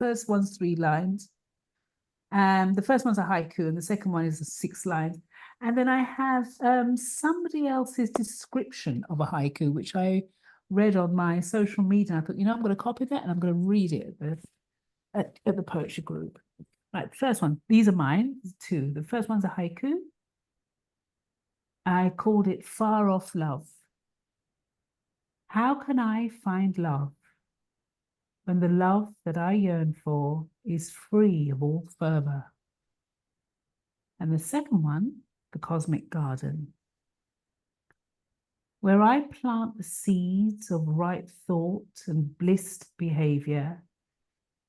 first one's 3 lines. And the first one's a haiku, and the second one is a 6 lines. And then I have somebody else's description of a haiku, which I read on my social media. And I thought, I'm going to copy that and I'm going to read it at the poetry group. Right, the first one. These are mine, 2. The first one's a haiku. I called it Far Off Love. How can I find love when the love that I yearn for is free of all fervor? And the second one, the Cosmic Garden, where I plant the seeds of right thought and blissed behavior,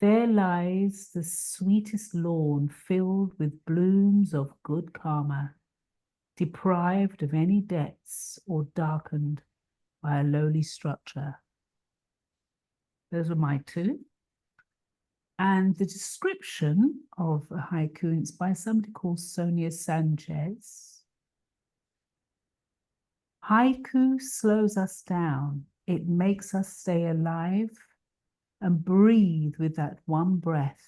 there lies the sweetest lawn filled with blooms of good karma, deprived of any debts or darkened by a lowly structure. Those are my 2. And the description of a haiku is by somebody called Sonia Sanchez. Haiku slows us down. It makes us stay alive and breathe with that one breath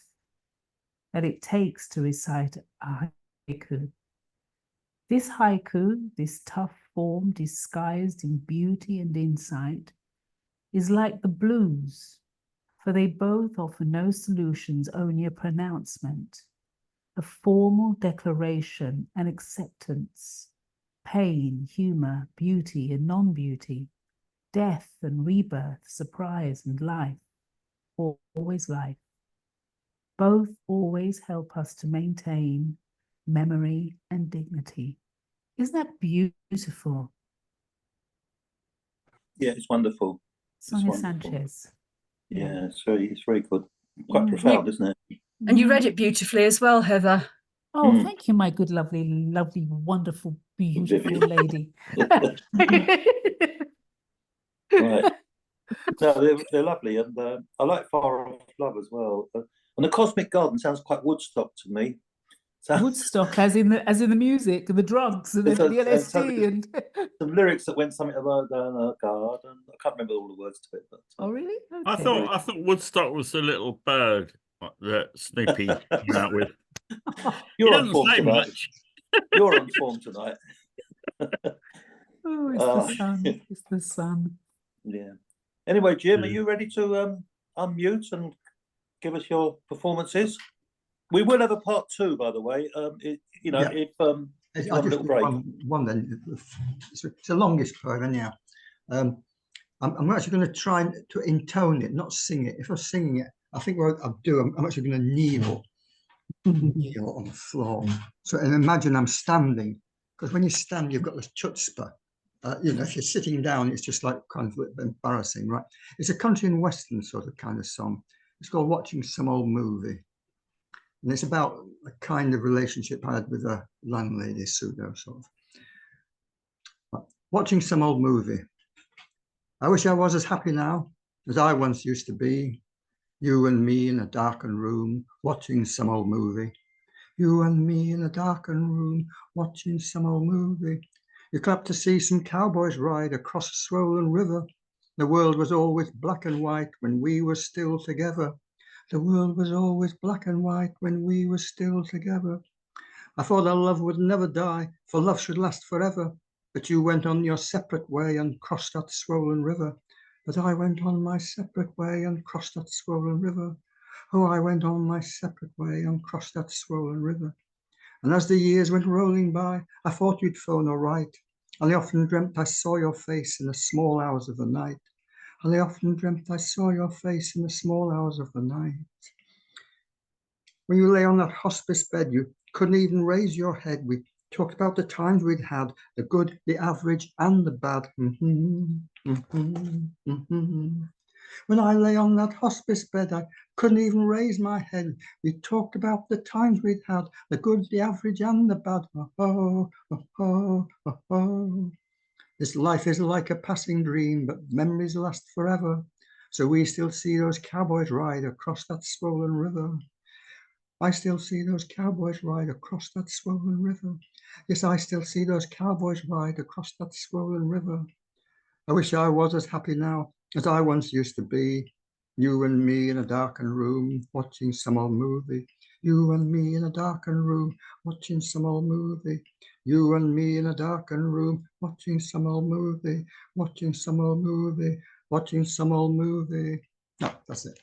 that it takes to recite a haiku. This haiku, this tough form disguised in beauty and insight, is like the blues, for they both offer no solutions, only a pronouncement, a formal declaration and acceptance, pain, humor, beauty and non-beauty, death and rebirth, surprise and life, always life. Both always help us to maintain memory and dignity. Isn't that beautiful? Yeah, it's wonderful. Sonia Sanchez. Yeah, it's very good. Quite profound, isn't it? And you read it beautifully as well, Heather. Oh, thank you, my good, lovely, wonderful, beautiful lady. Right. No, they're lovely, and I like Far Off Love as well. And the Cosmic Garden sounds quite Woodstock to me. Woodstock, as in the music, the drugs, and the LSD, and some lyrics that went something about a garden. I can't remember all the words to it, but oh, really? Okay. I thought Woodstock was the little bird that Snoopy came out with. You're on form tonight. You're on form tonight. Oh, it's the sun. It's the sun. Yeah. Anyway, Jim, are you ready to unmute and give us your performances? We will have a part 2, by the way. If you want a little break. One then. It's the longest poem anyhow. I'm actually going to try to intone it, not sing it. If I'm singing it, I think what I'll do, I'm actually going to kneel on the floor. So, and imagine I'm standing, because when you stand, you've got this chutzpah. If you're sitting down, it's just like kind of a bit embarrassing, right? It's a country and western sort of kind of song. It's called Watching Some Old Movie. And it's about a kind of relationship I had with a landlady, pseudo sort of. Watching some old movie. I wish I was as happy now as I once used to be. You and me in a darkened room, watching some old movie. You and me in a darkened room, watching some old movie. You clapped to see some cowboys ride across a swollen river. The world was always black and white when we were still together. The world was always black and white when we were still together. I thought our love would never die, for love should last forever. But you went on your separate way and crossed that swollen river. But I went on my separate way and crossed that swollen river. Oh, I went on my separate way and crossed that swollen river. And as the years went rolling by, I thought you'd phone or write. And I often dreamt I saw your face in the small hours of the night. And I often dreamt I saw your face in the small hours of the night. When you lay on that hospice bed, you couldn't even raise your head. We talked about the times we'd had, the good, the average, and the bad. When I lay on that hospice bed, I couldn't even raise my head. We talked about the times we'd had, the good, the average, and the bad. This life is like a passing dream, but memories last forever. So we still see those cowboys ride across that swollen river. I still see those cowboys ride across that swollen river. Yes, I still see those cowboys ride across that swollen river. I wish I was as happy now as I once used to be. You and me in a darkened room, watching some old movie. You and me in a darkened room, watching some old movie. You and me in a darkened room, watching some old movie, watching some old movie, watching some old movie. No, that's it.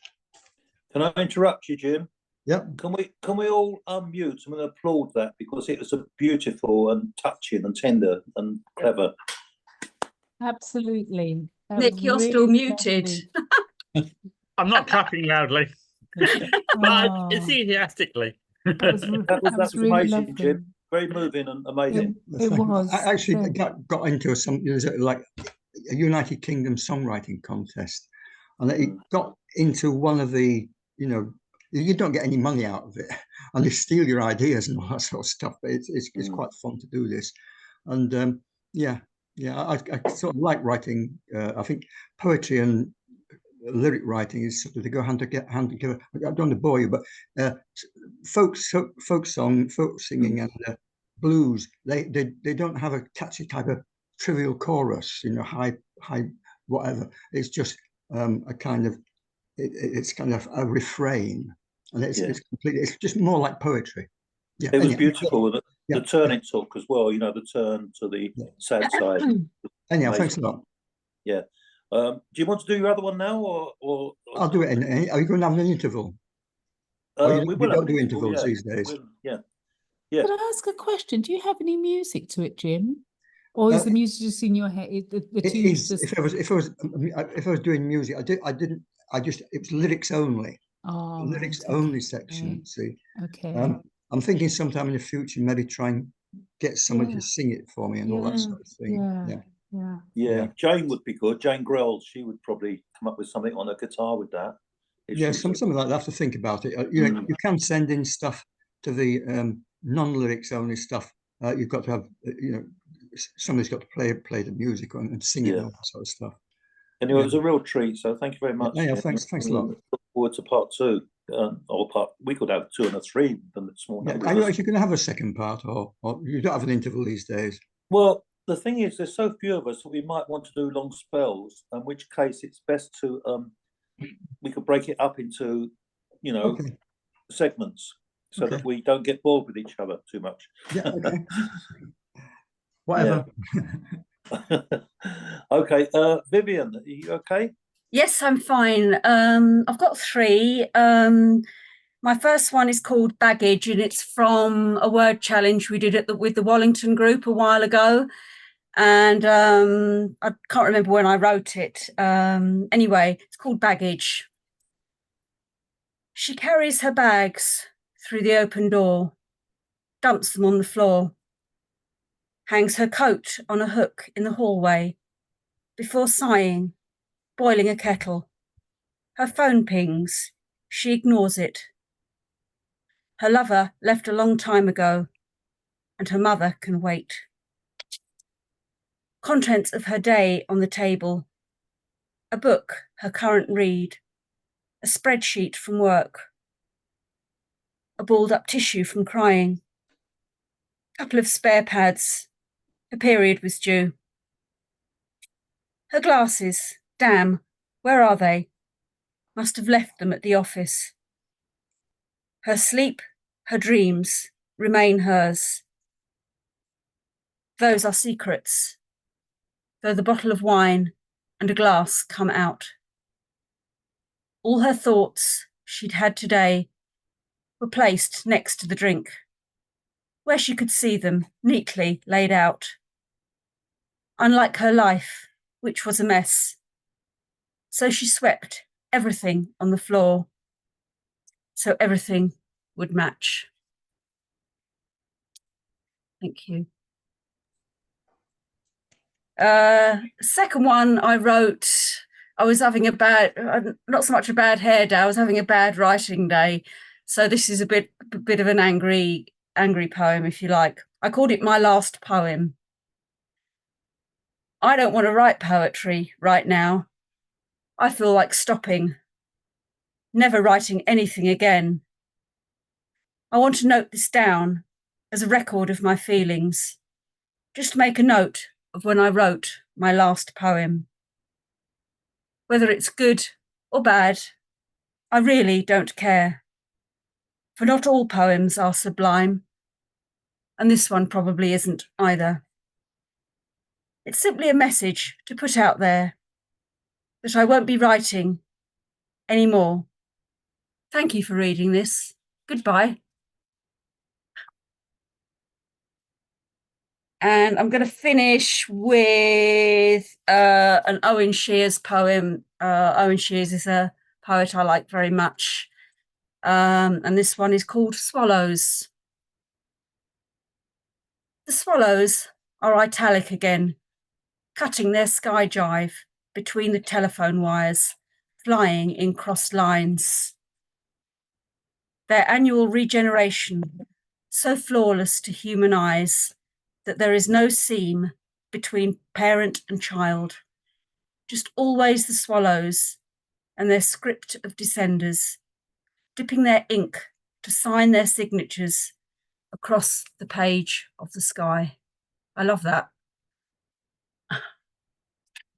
Can I interrupt you, Jim? Yep. Can we all unmute and applaud that, because it was a beautiful and touching and tender and clever. Absolutely. That Nick, was you're still really muted. lovely. I'm not clapping loudly, but Oh, enthusiastically. that was, That was really amazing, lovely. Jim. Very moving and amazing. It was. I actually yeah. got into there's like a United Kingdom songwriting contest, and it got into one of the, you don't get any money out of it, and they steal your ideas and all that sort of stuff. But it's quite fun to do this, and yeah, I sort of like writing. I think poetry and lyric writing is sort of, they go hand together. I don't want to bore you, but folk song, folk singing, and blues, they don't have a catchy type of trivial chorus, high whatever. It's just a kind of it's kind of a refrain, and it's completely, it's just more like poetry. Yeah, It was anyhow, beautiful. yeah. The turn it took as well, the turn to the sad side. Anyhow, Amazing. thanks a lot. Yeah. Do you want to do your other one now, or I'll do it. Are you going to have an interval? we will don't have do an interval, intervals these days. Yeah. Could I ask a question? Do you have any music to it, Jim? Or is the music just in your head? The It tunes is. just. If I was doing music, it was lyrics only. Oh, Lyrics right, only okay. section. See, Okay. I'm thinking sometime in the future maybe try and get somebody to sing it for me and all that sort of thing. Yeah. Jane would be good. Jane Grell, she would probably come up with something on a guitar with that. Yeah, something like that. I have to think about it. You can send in stuff to the non-lyrics only stuff. You've got to have, somebody's got to play the music and sing it and all that sort of stuff. Anyway, it was a real treat. So thank you very much. Yeah, thanks a lot. Look forward to part 2, we could have 2 and a 3. The small number. Are you actually going to have a second part, or you don't have an interval these days? Well, the thing is, there's so few of us that we might want to do long spells. In which case, it's best to we could break it up into, segments, so that we don't get bored with each other too much. Yeah. Okay. Whatever. Okay, Vivian, are you okay? Yes, I'm fine. I've got 3. My first one is called Baggage, and it's from a word challenge we did with the Wallington group a while ago. And I can't remember when I wrote it. Anyway, it's called Baggage. She carries her bags through the open door, dumps them on the floor, hangs her coat on a hook in the hallway, before sighing, boiling a kettle. Her phone pings, she ignores it. Her lover left a long time ago, and her mother can wait. Contents of her day on the table. A book, her current read. A spreadsheet from work. A balled up tissue from crying. Couple of spare pads. Her period was due. Her glasses, damn, where are they? Must have left them at the office. Her sleep, her dreams, remain hers. Those are secrets, though the bottle of wine and a glass come out. All her thoughts she'd had today were placed next to the drink, where she could see them neatly laid out. Unlike her life, which was a mess. So she swept everything on the floor, so everything would match. Thank you. Second one I wrote, I was having a bad, not so much a bad hair day, I was having a bad writing day. So this is a bit of an angry poem, if you like. I called it My Last Poem. I don't want to write poetry right now. I feel like stopping, never writing anything again. I want to note this down as a record of my feelings. Just make a note of when I wrote my last poem. Whether it's good or bad, I really don't care. For not all poems are sublime, and this one probably isn't either. It's simply a message to put out there that I won't be writing anymore. Thank you for reading this. Goodbye. And I'm going to finish with an Owen Shears poem. Owen Shears is a poet I like very much. And this one is called Swallows. The swallows are italic again, cutting their sky jive between the telephone wires, flying in crossed lines. Their annual regeneration, so flawless to human eyes, that there is no seam between parent and child, just always the swallows and their script of descenders, dipping their ink to sign their signatures across the page of the sky. I love that.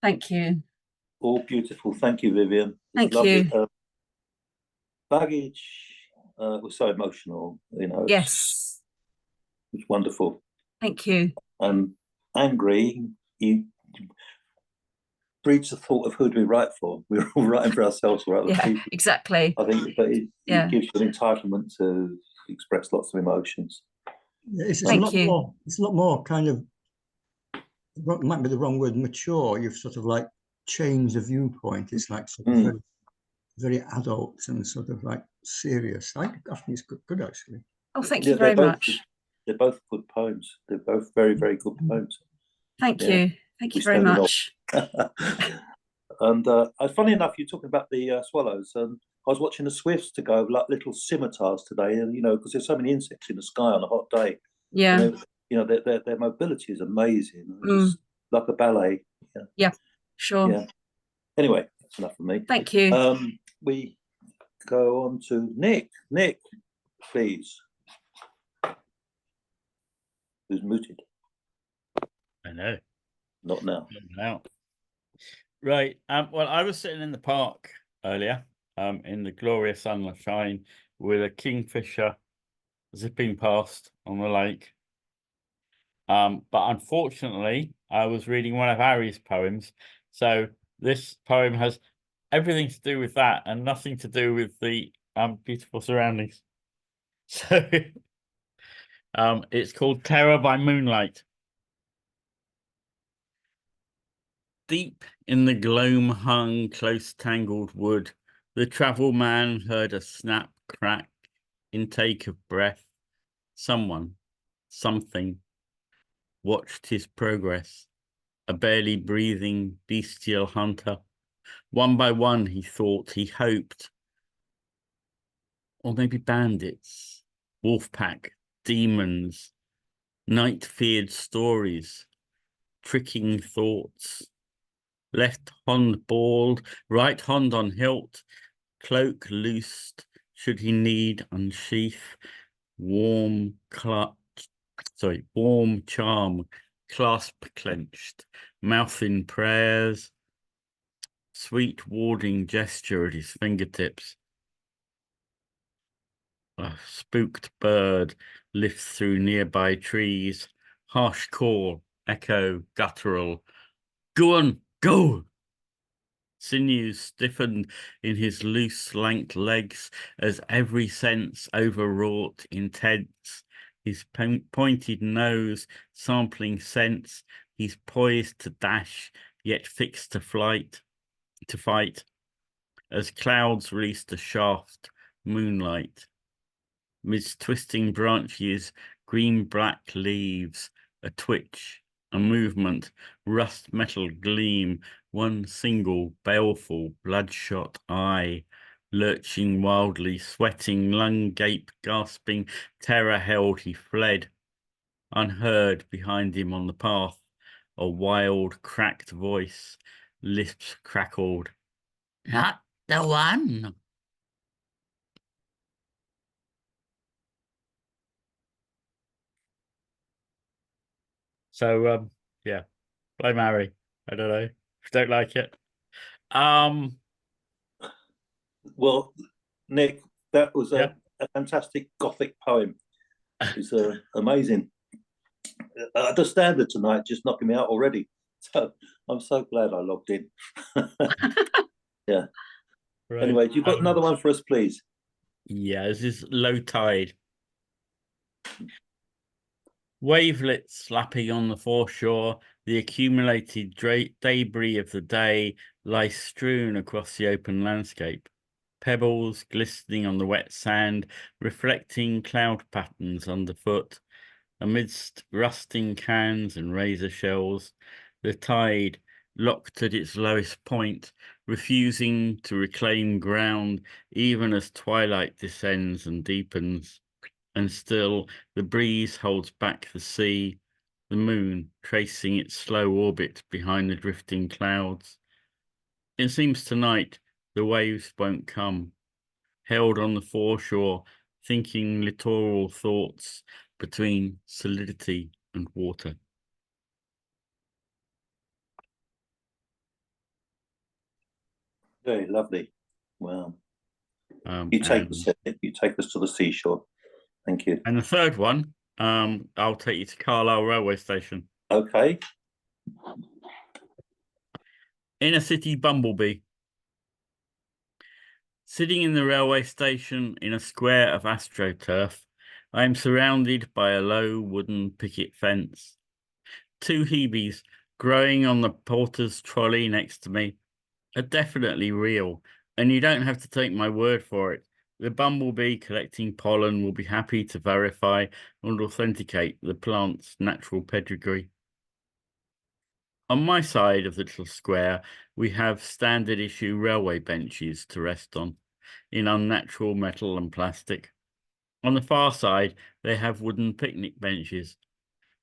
Thank you. All beautiful. Thank you, Vivian. Thank lovely. you. Baggage was so emotional, you know. Yes. It's wonderful. Thank you. Angry, you breeds the thought of who do we write for? We're all writing for ourselves or other people. Exactly. I think, but it gives you an entitlement to express lots of emotions. It's a Thank lot you. more. It's a lot more kind of. Might be the wrong word. Mature. You've sort of like changed the viewpoint. It's like sort of very, very adult and sort of like serious. I think it's good actually. Oh, thank you very much. They're both good poems. They're both very, very good poems. Thank you. Thank you very much. And funny enough, you're talking about the swallows. I was watching the swifts to go like little scimitars today, and you know, because there's so many insects in the sky on a hot day. Yeah. And you know, their mobility is amazing, just like a ballet. Yeah. Sure. Yeah. Anyway, that's enough of me. Thank you. We go on to Nick. Nick, please. Who's muted? I know. Not now. Not now. Right. Well, I was sitting in the park earlier, in the glorious sunshine, with a kingfisher zipping past on the lake. But unfortunately, I was reading one of Harry's poems, so this poem has everything to do with that and nothing to do with the beautiful surroundings. So it's called Terror by Moonlight. Deep in the gloam-hung, close-tangled wood, the travel man heard a snap, crack, intake of breath. Someone, something, watched his progress, a barely breathing, bestial hunter. One by one, he thought, he hoped. Or maybe bandits, wolf pack, demons, night-feared stories, tricking thoughts. Left hand bald, right hand on hilt, cloak loosed, should he need unsheath, warm charm, clasp clenched, mouth in prayers, sweet warding gesture at his fingertips. A spooked bird lifts through nearby trees, harsh call, echo, guttural. Go on, go! Sinews stiffened in his loose, lank legs as every sense overwrought, intense. His pointed nose sampling scents, he's poised to dash, yet fixed to fight. As clouds released a shaft, moonlight. Midst twisting branches, green-black leaves, a twitch, a movement, rust metal gleam, one single baleful bloodshot eye, lurching wildly, sweating, lung gape, gasping, terror held, he fled. Unheard behind him on the path, a wild, cracked voice, lips crackled. Not the one. So, yeah, blame Harry. I don't know. Don't like it. Well, Nick, that was Yeah. a fantastic Gothic poem. It's amazing. The standard tonight just knocking me out already. So I'm so glad I logged in. Yeah. Right. Anyway, you've got another one for us, please. Yeah, this is low tide. Wavelets slapping on the foreshore, the accumulated debris of the day lies strewn across the open landscape. Pebbles glistening on the wet sand, reflecting cloud patterns underfoot. Amidst rusting cans and razor shells, the tide, locked at its lowest point, refusing to reclaim ground even as twilight descends and deepens. And still the breeze holds back the sea, the moon tracing its slow orbit behind the drifting clouds. It seems tonight the waves won't come, held on the foreshore, thinking littoral thoughts between solidity and water. Very lovely. Wow. And You take us to the seashore. Thank you. the third one, I'll take you to Carlisle railway station. Okay. Inner city bumblebee. Sitting in the railway station in a square of astroturf, I am surrounded by a low wooden picket fence. 2 Hebes growing on the porter's trolley next to me are definitely real, and you don't have to take my word for it. The bumblebee collecting pollen will be happy to verify and authenticate the plant's natural pedigree. On my side of the little square, we have standard issue railway benches to rest on, in unnatural metal and plastic. On the far side, they have wooden picnic benches.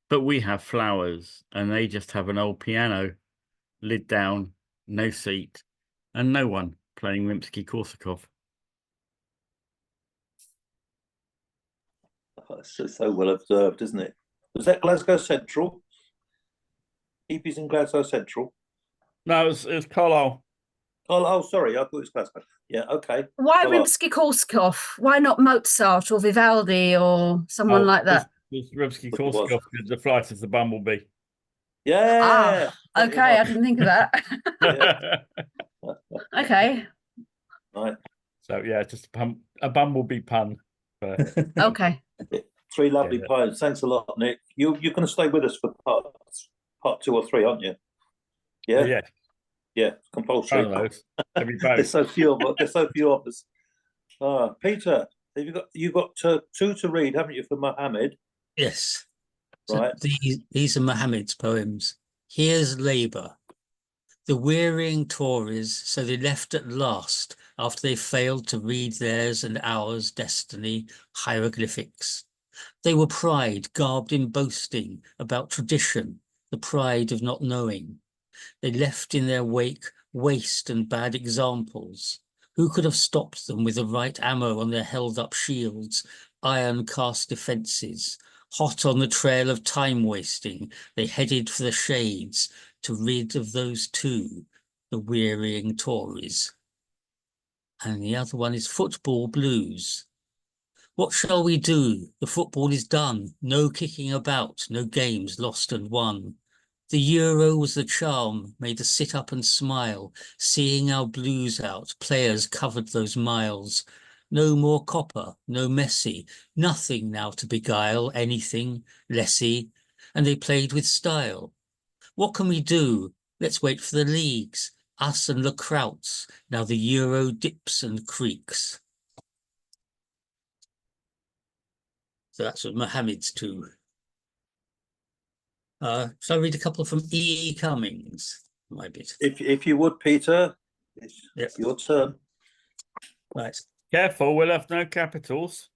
But we have flowers, and they just have an old piano, lid down, no seat, and no one playing Rimsky-Korsakov. Oh, it's so well observed, isn't it? Was that Glasgow Central? Hebes in Glasgow Central? No, it was Carlisle. Oh, sorry, I thought it was Glasgow. Yeah, okay. Why Follow up. Rimsky-Korsakov? Why not Mozart or Vivaldi or someone like that? It was Rimsky-Korsakov, The Flight of the Bumblebee. Yeah. Okay, I didn't think of that. Yeah. Okay, Right. So yeah, just a bumblebee pun. okay. 3 lovely Yeah. poems. Thanks a lot, Nick. You're going to stay with us for part 2 or 3, aren't you? Yeah. Yeah. Yeah. Compulsory. One of those. Every boat. There's so few of us. Peter, have you got 2 to read, haven't you, for Mohammed? Yes. So Right. these are Mohammed's poems. Here's Labour. The wearying Tories, so they left at last after they failed to read theirs and ours destiny hieroglyphics. They were pride garbed in boasting about tradition, the pride of not knowing. They left in their wake waste and bad examples. Who could have stopped them with the right ammo on their held up shields, iron cast defences? Hot on the trail of time wasting, they headed for the shades to rid of those 2, the wearying Tories. And the other one is Football Blues. What shall we do? The football is done. No kicking about, no games lost and won. The Euro was the charm, made us sit up and smile, seeing our Blues out, players covered those miles. No more Copper, no Messi, nothing now to beguile anything, Lessie, and they played with style. What can we do? Let's wait for the leagues, us and the Krauts, now the Euro dips and creaks. So that's what Mohammed's 2. Shall I read a couple from E. Cummings? My bit. If you would, Peter, it's your turn. Right. Careful, we'll have no capitals.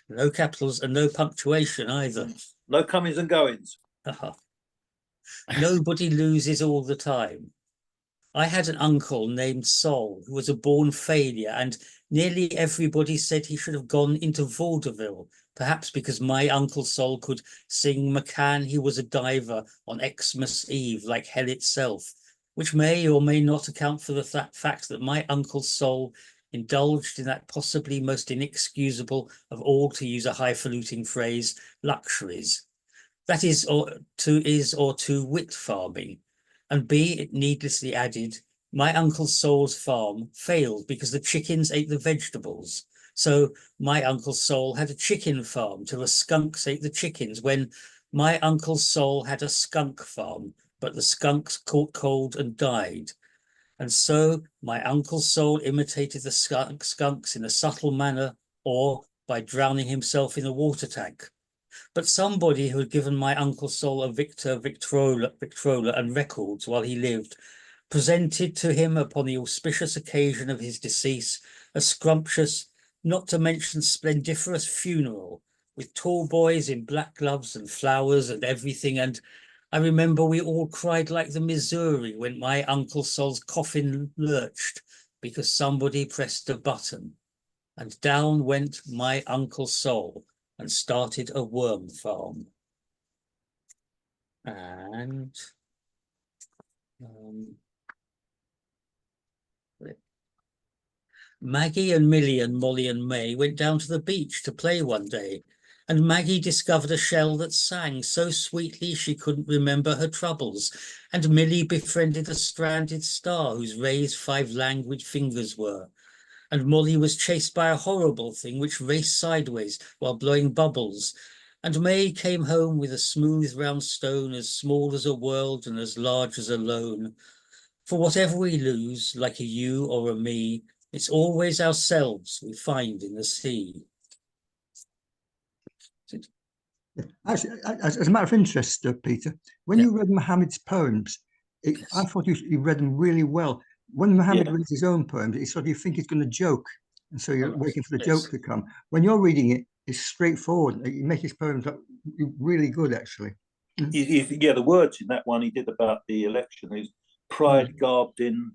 No capitals and no punctuation either. No comings and goings. Nobody loses all the time. I had an uncle named Sol who was a born failure, and nearly everybody said he should have gone into vaudeville, perhaps because my Uncle Sol could sing McCann He Was a Diver on Xmas Eve like hell itself, which may or may not account for the fact that my Uncle Sol indulged in that possibly most inexcusable of all, to use a highfalutin phrase, luxuries. That is or to wit farming. And be it needlessly added, my Uncle Sol's farm failed because the chickens ate the vegetables. So my Uncle Sol had a chicken farm till the skunks ate the chickens, when my Uncle Sol had a skunk farm, but the skunks caught cold and died. And so my Uncle Sol imitated the skunks in a subtle manner, or by drowning himself in a water tank. But somebody who had given my Uncle Sol a Victrola and records while he lived, presented to him upon the auspicious occasion of his decease a scrumptious, not to mention splendiferous funeral, with tall boys in black gloves and flowers and everything. And I remember we all cried like the Missouri when my Uncle Sol's coffin lurched because somebody pressed a button, and down went my Uncle Sol and started a worm farm. And Maggie and Millie and Molly and May went down to the beach to play one day, and Maggie discovered a shell that sang so sweetly she couldn't remember her troubles, and Millie befriended a stranded star whose rays 5 languid fingers were, and Molly was chased by a horrible thing which raced sideways while blowing bubbles, and May came home with a smooth round stone as small as a world and as large as a loan. For whatever we lose, like a you or a me, it's always ourselves we find in the sea. Actually, as a matter of interest, Peter, when you read Muhammad's poems, I thought you read them really well. When Muhammad reads his own poems, it's sort of, you think he's going to joke, and so you're waiting for the joke to come. When you're reading it, it's straightforward. You make his poems look really good, actually. Yeah, the words in that one he did about the election is pride garbed in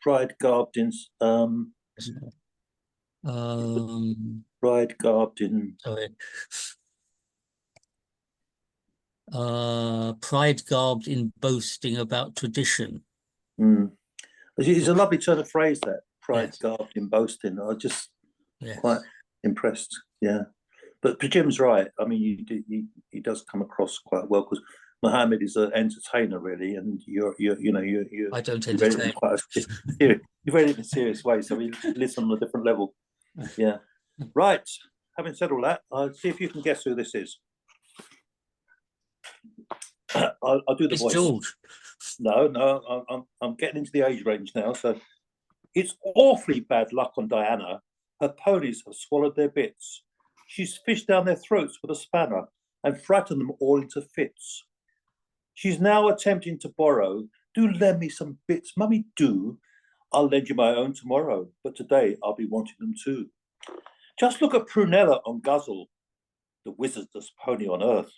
pride garbed in pride garbed in pride garbed in boasting about tradition. It's a lovely turn of phrase, that pride garbed in boasting. I just quite impressed. Yeah, but Jim's right. I mean, he does come across quite well, because Muhammad is an entertainer, really, and you I don't entertain. You've read it in a serious way, so we listen on a different level. Yeah, right. Having said all that, I'll see if you can guess who this is. I'll do the voice. George. No, I'm getting into the age range now, so it's awfully bad luck on Diana. Her ponies have swallowed their bits. She's fished down their throats with a spanner and frightened them all into fits. She's now attempting to borrow. Do lend me some bits, mummy, do. I'll lend you my own tomorrow, but today I'll be wanting them too. Just look at Prunella on Guzzle, the wizardest pony on earth.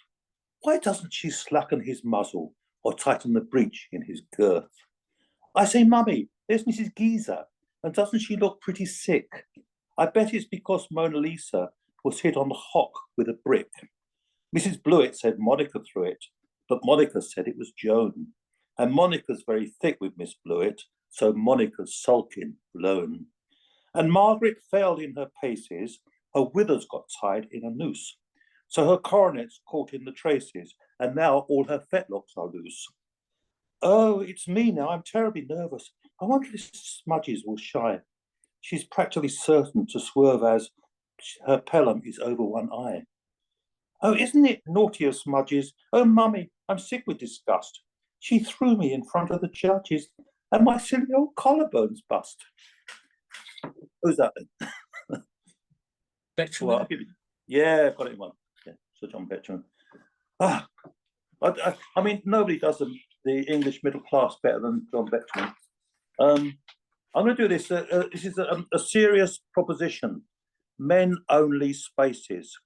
Why doesn't she slacken his muzzle or tighten the breech in his girth? I say, mummy, there's Mrs. Geezer, and doesn't she look pretty sick? I bet it's because Mona Lisa was hit on the hock with a brick. Mrs. Blewett said Monica threw it, but Monica said it was Joan. And Monica's very thick with Miss Blewett, so Monica's sulking alone. And Margaret failed in her paces, her withers got tied in a noose. So her coronet's caught in the traces, and now all her fetlocks are loose. Oh, it's me now, I'm terribly nervous. I wonder if Smudges will shy. She's practically certain to swerve as her pelham is over one eye. Oh, isn't it naughty of Smudges? Oh, mummy, I'm sick with disgust. She threw me in front of the judges, and my silly old collarbones bust. Who's that then? Betjeman? Well, I'll give you... Yeah, I've got it in one. Yeah, Sir John Betjeman. I mean, nobody does the English middle class better than John Betjeman. I'm going to do this. This is a serious proposition. Men-only spaces.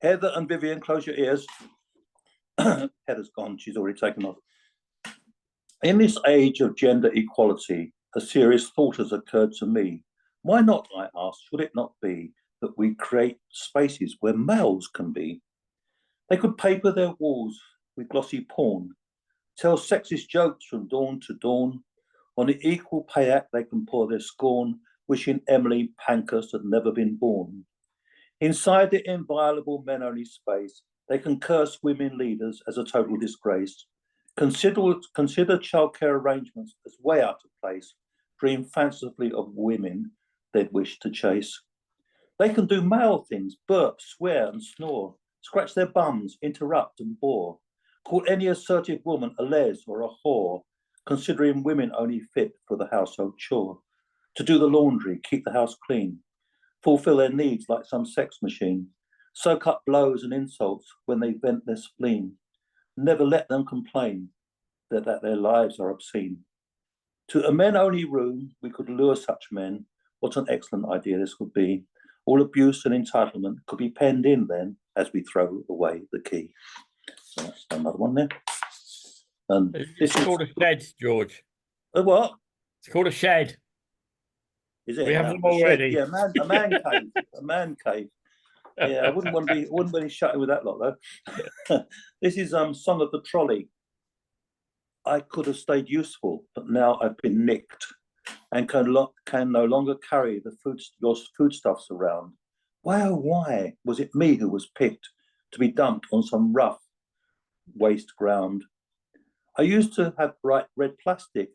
Heather and Vivian, close your ears. Heather's gone. She's already taken off. In this age of gender equality, a serious thought has occurred to me. Why not, I ask, should it not be that we create spaces where males can be? They could paper their walls with glossy porn, tell sexist jokes from dawn to dawn, On the Equal Pay Act, they can pour their scorn, wishing Emily Pankhurst had never been born. Inside the inviolable men-only space, they can curse women leaders as a total disgrace. Consider childcare arrangements as way out of place, dream fancifully of women they'd wish to chase. They can do male things, burp, swear and snore, scratch their bums, interrupt and bore, call any assertive woman a les or a whore, considering women only fit for the household chore, to do the laundry, keep the house clean, fulfill their needs like some sex machine, soak up blows and insults when they vent their spleen, never let them complain that their lives are obscene. To a men-only room, we could lure such men. What an excellent idea this would be. All abuse and entitlement could be penned in then as we throw away the key. So that's another one there. And It's called a shed, George. A what? It's called a shed. Is it? We have now? them A shed? already. Yeah, a man cave. A man cave. Yeah, I wouldn't want to be shutting with that lot though. This is Song of the Trolley. I could have stayed useful, but now I've been nicked and can no longer carry your foodstuffs around. Why, oh why was it me who was picked to be dumped on some rough waste ground? I used to have bright red plastic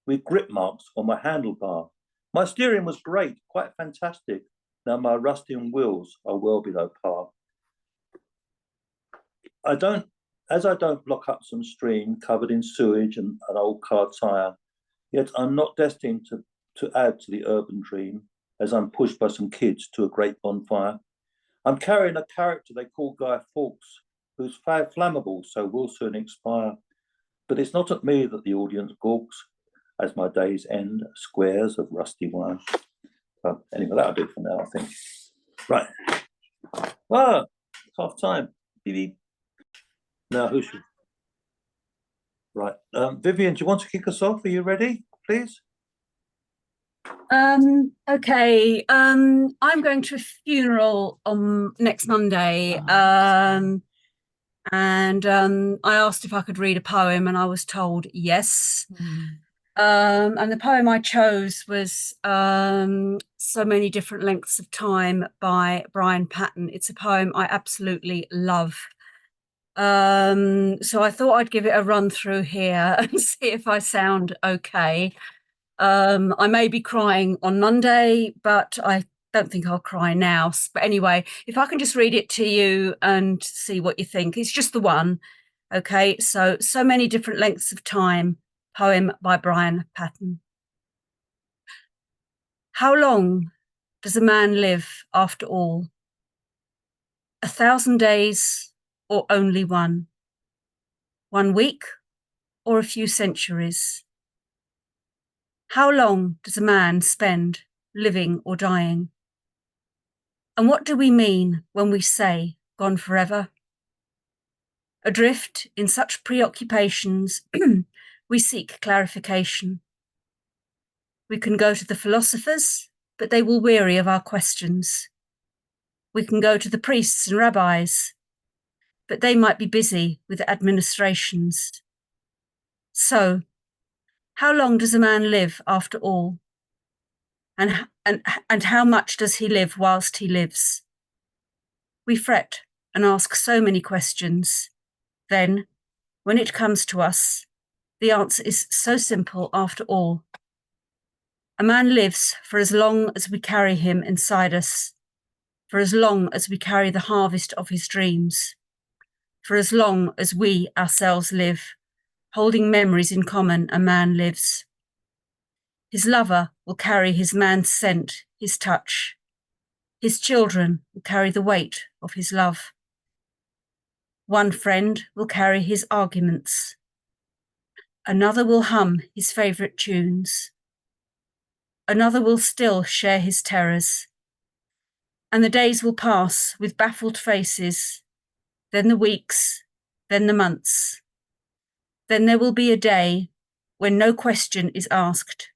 with grip marks on my handlebar. My steering was great, quite fantastic. Now my rusting wheels are well below par. As I don't block up some stream covered in sewage and an old car tire, yet I'm not destined to add to the urban dream as I'm pushed by some kids to a great bonfire. I'm carrying a character they call Guy Fawkes, who's flammable, so will soon expire. But it's not at me that the audience gawks as my days end squares of rusty wire. So anyway, that'll do for now, I think. Right. Ah, half time. Beep, beep. Now, who should? Right. Vivian, do you want to kick us off? Are you ready, please? Okay. I'm going to a funeral on next Monday. And I asked if I could read a poem, and I was told yes. And the poem I chose was So Many Different Lengths of Time by Brian Patton. It's a poem I absolutely love. So I thought I'd give it a run through here and see if I sound okay. I may be crying on Monday, but I don't think I'll cry now. But anyway, if I can just read it to you and see what you think. It's just the one. Okay, so Many Different Lengths of Time, poem by Brian Patton. How long does a man live after all? 1,000 days or only one? 1 week or a few centuries? How long does a man spend living or dying? And what do we mean when we say gone forever? Adrift in such preoccupations, we seek clarification. We can go to the philosophers, but they will weary of our questions. We can go to the priests and rabbis, but they might be busy with administrations. So, how long does a man live after all? And how much does he live whilst he lives? We fret and ask so many questions. Then, when it comes to us, the answer is so simple after all. A man lives for as long as we carry him inside us, for as long as we carry the harvest of his dreams, for as long as we ourselves live, holding memories in common, a man lives. His lover will carry his man's scent, his touch. His children will carry the weight of his love. One friend will carry his arguments. Another will hum his favourite tunes. Another will still share his terrors. And the days will pass with baffled faces, then the weeks, then the months. Then there will be a day when no question is asked,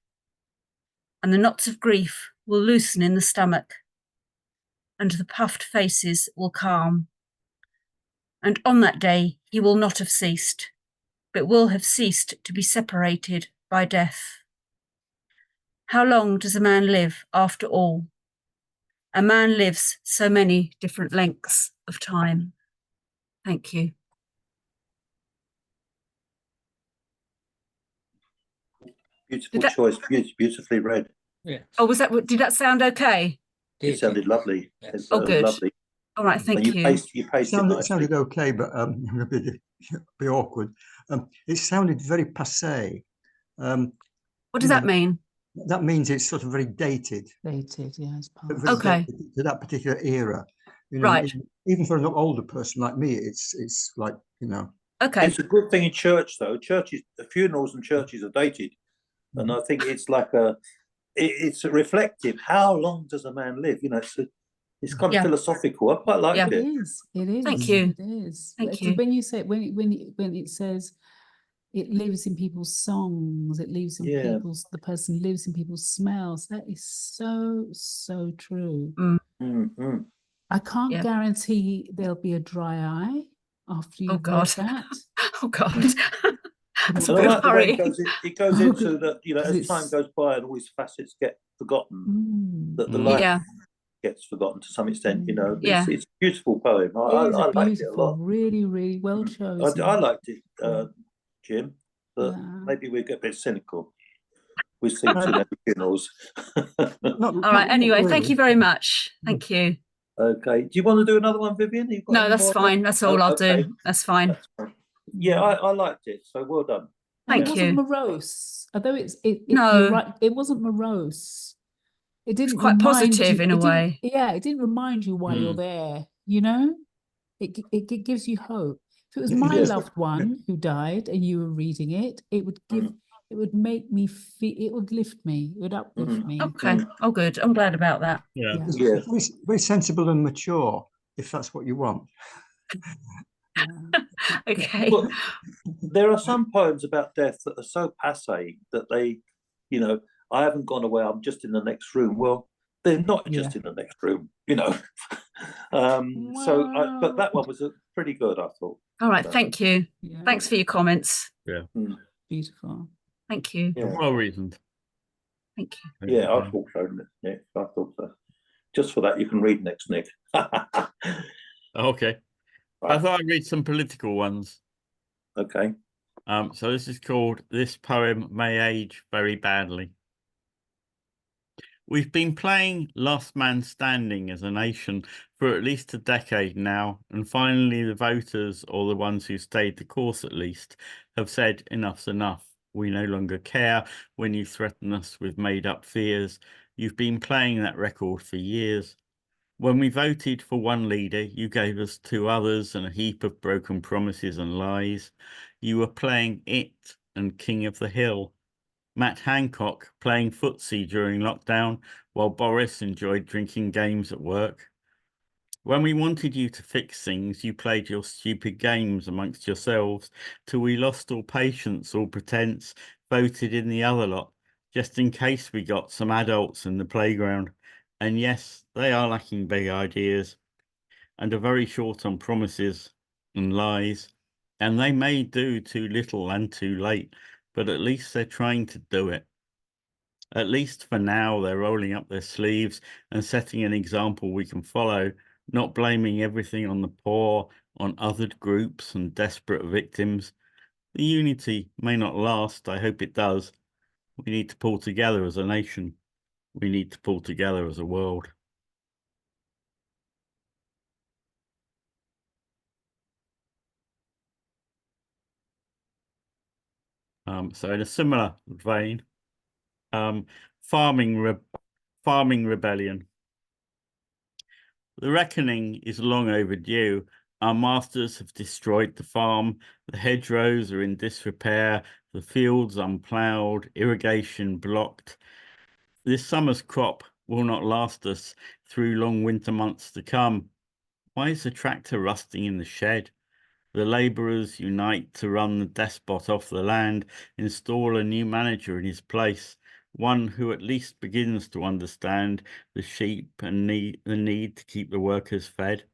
and the knots of grief will loosen in the stomach, and the puffed faces will calm. And on that day he will not have ceased, but will have ceased to be separated by death. How long does a man live after all? A man lives so many different lengths of time. Thank you. Beautiful that- choice, beautifully read. Yeah. Oh, did that sound okay? It sounded lovely. Yes. It's, Oh, good. lovely. All right, And thank you you. paced it It nicely. sounded okay, but I'm going to be awkward. It sounded very passé. What you does know, that mean? That means it's sort of very dated. Dated, yeah, it's past. Very Okay. dated to that particular era. You know, Right. even for an older person like me, it's like, you know. Okay. It's a good thing in church, though. Churches, funerals and churches are dated, and I think it's like it's a reflective. How long does a man live? You know, it's kind of Yeah. philosophical. I quite liked Yeah. It it. is. It is. Thank you. It is. Thank It's you. when you say when it says it lives in people's songs, it lives in Yeah. the person lives in people's smells. That is so true. Mm-hmm. I can't Yeah. guarantee there'll be a dry eye after Oh, you've God. read that. Oh, God. That's a And I bit like the way worrying. it goes Oh, into that, you know, 'cause as time it's- goes by and all these facets get forgotten, Mm. that the Mm. life Yeah. gets forgotten to some extent, you know. Yeah. It's a beautiful poem. It is I a liked it a beautiful, lot. really well chosen. I liked it, Jim, but Yeah. maybe we get a bit cynical. We sing too many funerals. All right. Anyway, thank you very much. Thank you. Okay. Do you want to do another one, Vivian? You've got No, any that's more? fine. That's all I'll Okay. do. That's fine. That's fine. Yeah, I liked it. So well done. And Thank it wasn't you. morose, although you're No. right, it wasn't morose. It didn't quite remind positive you, in a it didn't- way. Yeah, it didn't remind you why you're there, you know? It gives you hope. If it was my Yes. loved one who died and you were reading it, it would make me feel, it would lift me, it would uplift me. Okay. Oh, good. I'm glad about that. Yeah. It's Yeah. very, very sensible and mature, if that's what you want. Yeah. Okay. Well, there are some poems about death that are so passé that they, you know, I haven't gone away, I'm just in the next room. Well, they're not just in the next room, you know. But that one was pretty good, I thought. All right. Thank you. Yeah. Thanks for your comments. Beautiful. Thank you. Yeah, Well reasoned. Thank you. yeah, I thought so, Nick. I thought so. Just for that, you can read next, Nick. Okay. I Right. thought I'd read some political ones. Okay. So this is called This Poem May Age Very Badly. We've been playing Last Man Standing as a nation for at least a decade now, and finally the voters, or the ones who stayed the course at least, have said enough's enough. We no longer care when you threaten us with made-up fears. You've been playing that record for years. When we voted for one leader, you gave us two others and a heap of broken promises and lies. You were playing It and King of the Hill. Matt Hancock playing footsie during lockdown, while Boris enjoyed drinking games at work. When we wanted you to fix things, you played your stupid games amongst yourselves till we lost all patience, all pretense, voted in the other lot, just in case we got some adults in the playground. And yes, they are lacking big ideas and are very short on promises and lies. And they may do too little and too late, but at least they're trying to do it. At least for now, they're rolling up their sleeves and setting an example we can follow, not blaming everything on the poor, on othered groups and desperate victims. The unity may not last, I hope it does. We need to pull together as a nation. We need to pull together as a world. So in a similar vein, farming rebellion. The reckoning is long overdue. Our masters have destroyed the farm. The hedgerows are in disrepair. The fields unploughed, irrigation blocked. This summer's crop will not last us through long winter months to come. Why is the tractor rusting in the shed? The labourers unite to run the despot off the land, install a new manager in his place, one who at least begins to understand the sheep and the need to keep the workers fed,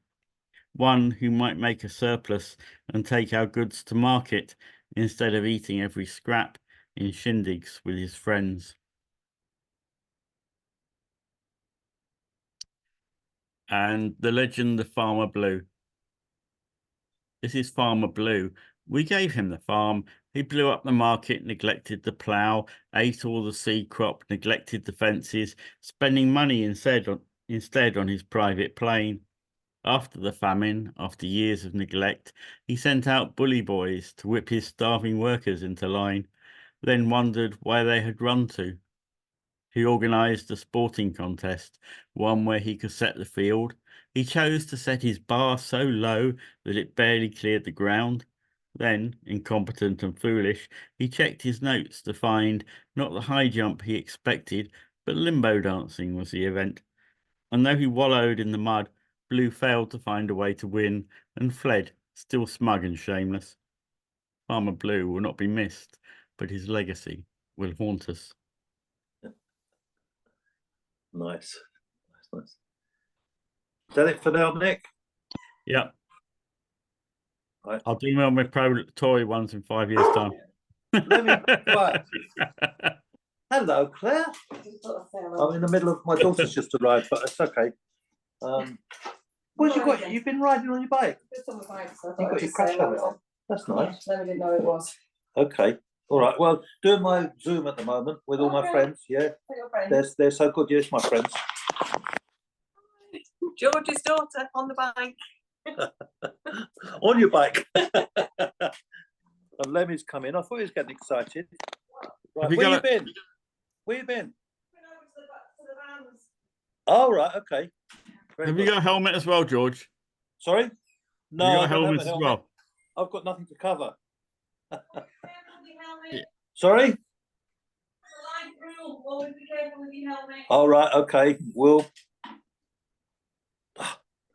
one who might make a surplus and take our goods to market instead of eating every scrap in shindigs with his friends. and the legend of Farmer Blue. This is Farmer Blue. We gave him the farm. He blew up the market, neglected the plough, ate all the seed crop, neglected the fences, spending money instead on his private plane. After the famine, after years of neglect, he sent out bully boys to whip his starving workers into line, then wondered where they had run to. He organised a sporting contest, one where he could set the field. He chose to set his bar so low that it barely cleared the ground. Then, incompetent and foolish, he checked his notes to find not the high jump he expected, but limbo dancing was the event. And though he wallowed in the mud, Blue failed to find a way to win and fled, still smug and shameless. Farmer Blue will not be missed, but his legacy will haunt us. Nice. Nice. Is that it for now, Nick? Yeah. Right. I'll do them on my pro toy ones in 5 years' time. Let me, right. Hello, Claire. I'm in the middle of my daughter's just arrived, but it's okay. What you got? You've been riding on your bike? Just on the bike, so I You thought got I'd your just crash say helmet hello. on. That's nice. Yeah, no, we didn't know it was. Okay. All right. Well, doing my Zoom at the moment with all my Okay. friends. Yeah, For your friend. they're so good. Yes, my friends. George's daughter on the bike. On your bike. And Lemmy's come in. I thought he was getting excited. Right, Have you where you got been? Where you been? Went over to the vans. Oh, right. Okay. Very Have you good. got a helmet as well, George? Sorry? Have No, you I got a don't have helmet a as helmet. well? I've got nothing to cover. Careful with your helmet. Sorry? It's a life rule. Always be careful with your helmet. All right. Okay. We'll.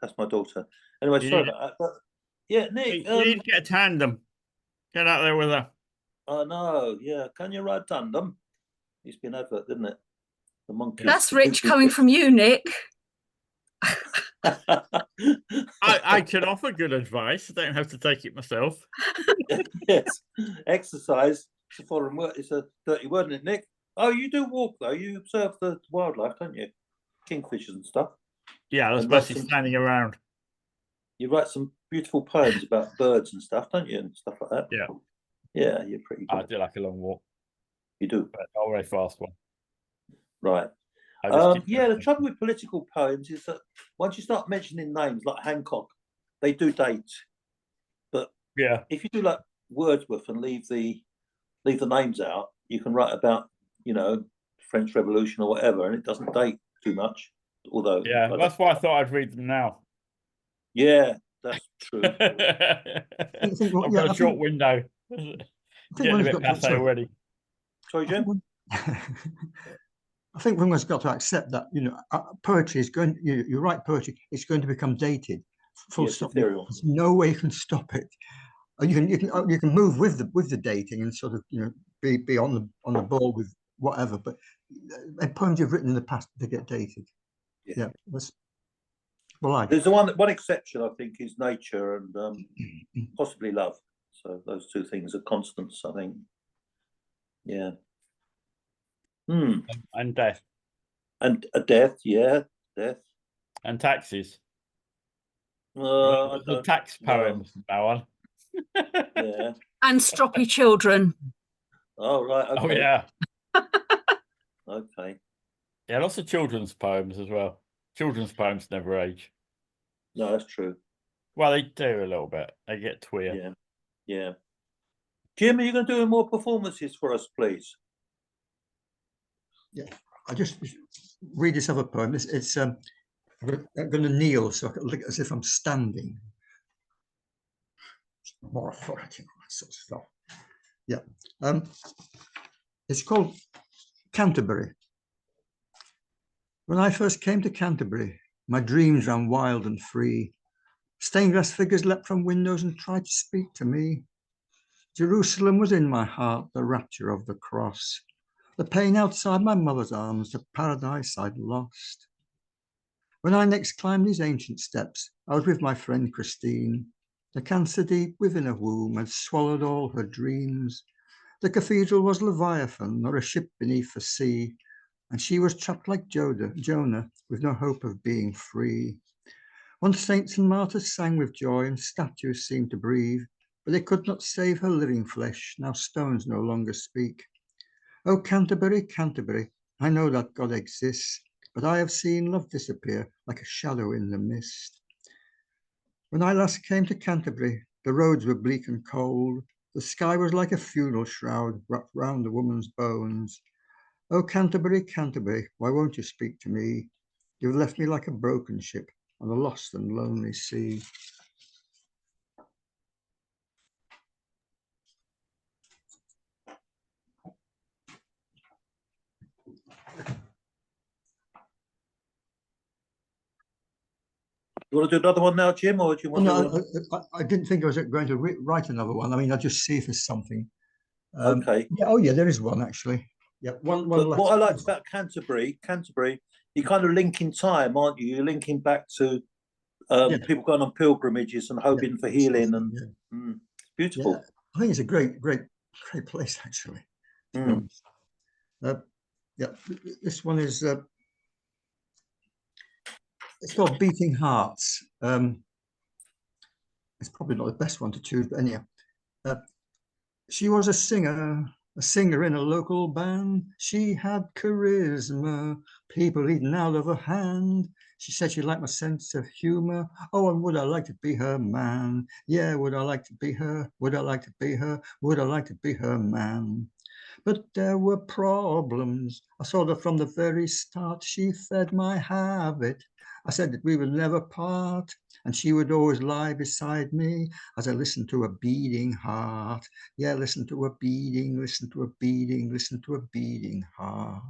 That's my daughter. Anyway, You sorry need- about that. But yeah, You Nick. need to get a tandem. Get out there with her. I know. Yeah. Can you ride tandem? Used to be an advert, didn't it? The monkey. That's rich coming from you, Nick. I can offer good advice. I don't have to take it myself. Yes. Exercise. It's a foreign word. It's a dirty word, isn't it, Nick? Oh, you do walk though. You observe the wildlife, don't you? Kingfishers and stuff. Yeah, I was And write mostly some- standing around. You write some beautiful poems about birds and stuff, don't you? And stuff like that. Yeah. Yeah, you're pretty I good. do like a long walk, You do. but not a very fast one. Right. I just keep Yeah, the going. trouble with political poems is that once you start mentioning names like Hancock, they do date. But Yeah, if you do like Wordsworth and leave the names out, you can write about, French Revolution or whatever, and it doesn't date too much. Although, yeah. That's why I thought I'd read them now. yeah, that's true. I've think, well, got yeah, a short window. I think Getting a one's bit got to- passe sorry. already. Sorry, I think Jim. I think one has got to accept that poetry is going. You write poetry; it's going to become dated. Full Yes, stop. ethereal. There's no way you can stop it. You can move with the dating and sort of be on the ball with whatever. But poems you've written in the past, they get dated. Yeah. That's well, There's one exception, I think, is nature and possibly love. So those two things are constants, I think. Yeah. And death. And a death, yeah, death. And taxes. I The don't- tax no. poems now on. Yeah. And stroppy children. Oh right. Okay. Oh yeah. Okay. Yeah, lots of children's poems as well. Children's poems never age. No, that's true. Well, they do a little bit. They get twee. Yeah. Yeah. Jim, are you going to do more performances for us, please? I just read this other poem. It's I'm going to kneel so I can look as if I'm standing. More authority, all that sort of stuff. Yeah. It's called Canterbury. When I first came to Canterbury, my dreams ran wild and free. Stained glass figures leapt from windows and tried to speak to me. Jerusalem was in my heart, the rapture of the cross. The pain outside my mother's arms, the paradise I'd lost. When I next climbed these ancient steps, I was with my friend Christine. The cancer deep within her womb had swallowed all her dreams. The cathedral was Leviathan, or a ship beneath the sea, and she was trapped like Jonah, with no hope of being free. Once saints and martyrs sang with joy, and statues seemed to breathe, but they could not save her living flesh. Now stones no longer speak. Oh, Canterbury, Canterbury, I know that God exists, but I have seen love disappear like a shadow in the mist. When I last came to Canterbury, the roads were bleak and cold. The sky was like a funeral shroud wrapped round a woman's bones. Oh, Canterbury, Canterbury, why won't you speak to me? You've left me like a broken ship on a lost and lonely sea. You want to do another one now, Jim, or do you Oh, want no, to? I didn't think I was going to write another one. I mean, I'll just see if there's something. Okay. Yeah, oh, yeah, there is one actually. Yeah, one But left. what I liked about Canterbury, you kind of link in time, aren't you? You're linking back to Yeah. people going on pilgrimages and hoping for healing, and yeah. beautiful. Yeah, I think it's a great place actually. To be honest. Yeah, this one is it's called Beating Hearts. It's probably not the best one to choose, but anyhow. She was a singer in a local band. She had charisma, people eating out of her hand. She said she liked my sense of humor. Oh, and would I like to be her man? Yeah, would I like to be her? Would I like to be her? Would I like to be her man? But there were problems. I saw that from the very start. She fed my habit. I said that we would never part, and she would always lie beside me as I listened to a beating heart. Yeah, listen to a beating, listen to a beating, listen to a beating heart.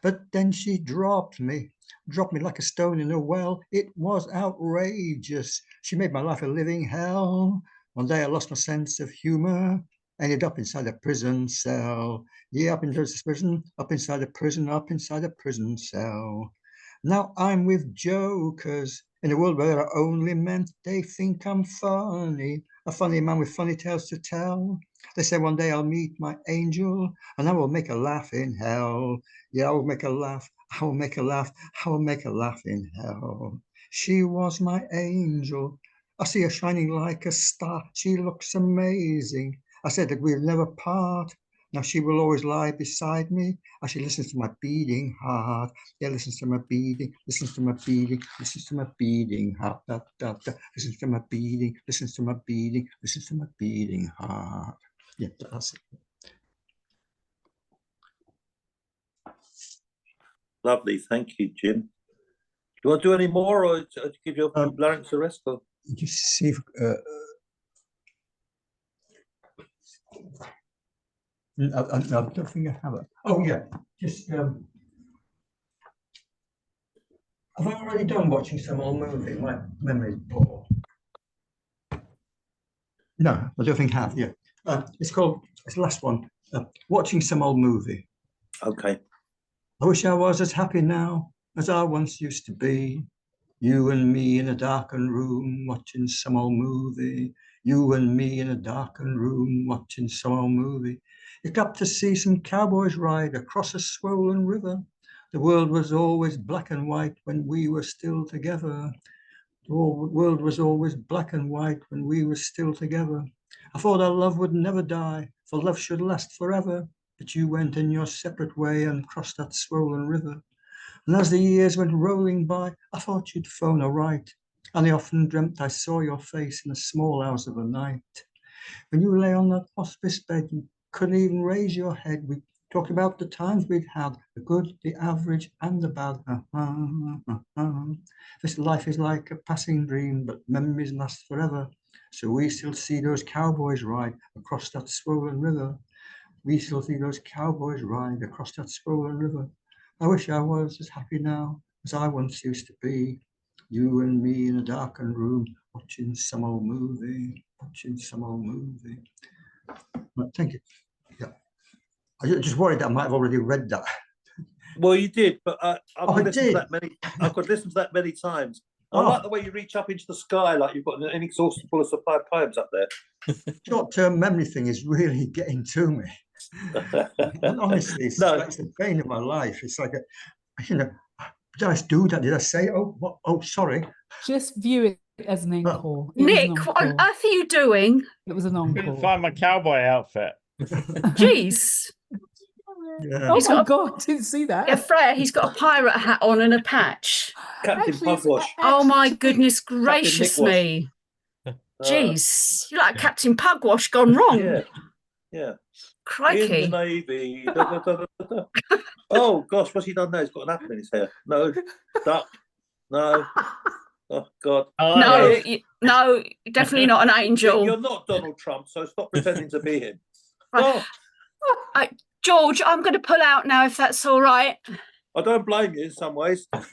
But then she dropped me like a stone in a well. It was outrageous. She made my life a living hell. One day I lost my sense of humor, ended up inside a prison cell. Yeah, up inside the prison, up inside a prison, up inside a prison cell. Now I'm with jokers in a world where there are only men. They think I'm funny, a funny man with funny tales to tell. They say one day I'll meet my angel and I will make a laugh in hell. Yeah, I will make a laugh, I will make a laugh, I will make a laugh in hell. She was my angel. I see her shining like a star. She looks amazing. I said that we'll never part. Now she will always lie beside me as she listens to my beating heart. Yeah, listens to my beating, listens to my beating, listens to my beating heart. Da, da, da. Listens to my beating, listens to my beating, listens to my beating heart. Yeah, that's it. Lovely, thank you, Jim. Do you want to do any more, or to give your Larynx a rest? Or? Just see if, I don't think I have it. Oh yeah, just have I already done watching some old movie? My memory's poor. No, I don't think I have. Yeah, it's the last one. Watching some old movie. Okay. I wish I was as happy now as I once used to be. You and me in a darkened room watching some old movie. You and me in a darkened room watching some old movie. You got to see some cowboys ride across a swollen river. The world was always black and white when we were still together. The world was always black and white when we were still together. I thought our love would never die, for love should last forever. But you went in your separate way and crossed that swollen river. And as the years went rolling by, I thought you'd phone a right. And I often dreamt I saw your face in the small hours of the night. When you lay on that hospice bed, you couldn't even raise your head. We talked about the times we'd had, the good, the average, and the bad. This life is like a passing dream, but memories last forever. So we still see those cowboys ride across that swollen river. We still see those cowboys ride across that swollen river. I wish I was as happy now as I once used to be. You and me in a darkened room, watching some old movie, watching some old movie. Well, thank you. Yeah, I just worried that I might have already read that. Well, you did, but I could listen did. to that many. I could listen to that many times. I Oh. like the way you reach up into the sky, like you've got an inexhaustible supply of poems up there. Short-term memory thing is really getting to me. And honestly, it's No. like the pain of my life. It's like, did I do that? Did I say, oh, what? Oh, sorry. Just view it as an encore. It was an Nick, what on encore. earth are you doing? It was an Couldn't encore. find my cowboy outfit. Jeez. Yeah. Oh He's my got a- God, didn't see that. Yeah, Freya, he's got a pirate hat on and a patch. Captain Actually, it's Pugwash. Oh my actually- goodness gracious Nick Wash. me. Jeez. You're like Captain Pugwash gone wrong. Yeah, yeah. Crikey. In the Navy. Da, da, da, da, da. Oh gosh, what's he done now? He's got an apple in his hair. No, duck. No. Oh God. No, Yes. no, definitely not an Nick, angel. you're not Donald Trump, so stop pretending to be him. Right. Oh, George, I'm going to pull out now if that's all right. I don't blame you in some ways. I'm